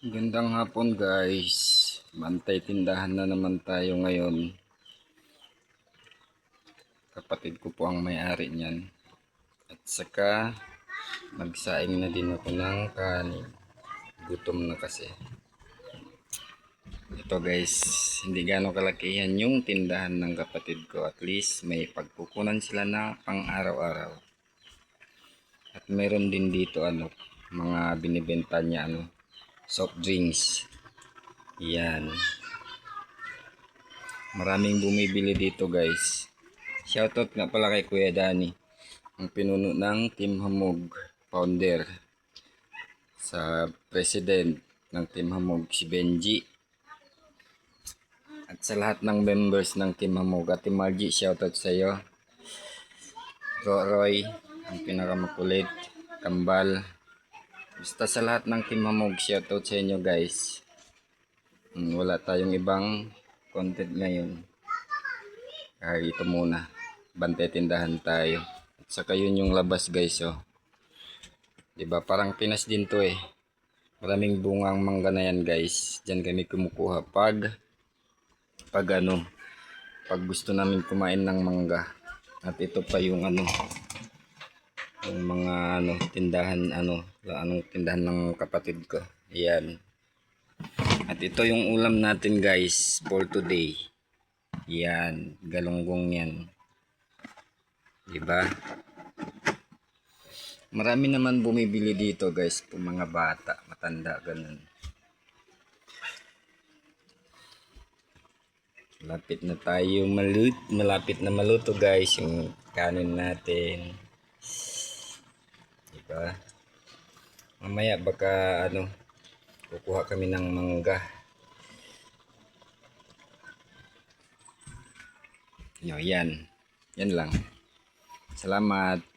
Gandang hapon guys. Bantay tindahan na naman tayo ngayon. Kapatid ko po ang may-ari niyan. At saka magsaing na din ako ng kanin. Gutom na kasi. Ito guys, hindi gano'ng kalakihan yung tindahan ng kapatid ko. At least may pagkukunan sila na pang araw-araw. At meron din dito mga binibenta niya soft drinks. Yan. Maraming bumibili dito guys. Shoutout nga pala kay Kuya Danny, ang pinuno ng Team Hamog, founder. Sa president ng Team Hamog si Benji. At sa lahat ng members ng Team Hamog, Ate Margie, shoutout sa iyo. Roy, ang pinakamakulit, Kambal. Basta sa lahat ng Team Hamog, shoutout sa inyo guys. Wala tayong ibang content ngayon. Ito muna. Bantay tindahan tayo. At saka yun yung labas guys, oh. Diba? Parang Pinas din to eh. Maraming bungang mangga na yan guys. Diyan kami kumukuha pag gusto namin kumain ng mangga. At ito pa yung yung mga tindahan tindahan ng kapatid ko. Ayan. At ito yung ulam natin guys for today. Yan, galunggong yan. Diba? Marami naman bumibili dito guys, po mga bata, matanda, ganun. Malapit na maluto guys yung kanin natin. Diba? Mamaya baka kukuha kami ng mangga. Yan. Yan lang. Salamat.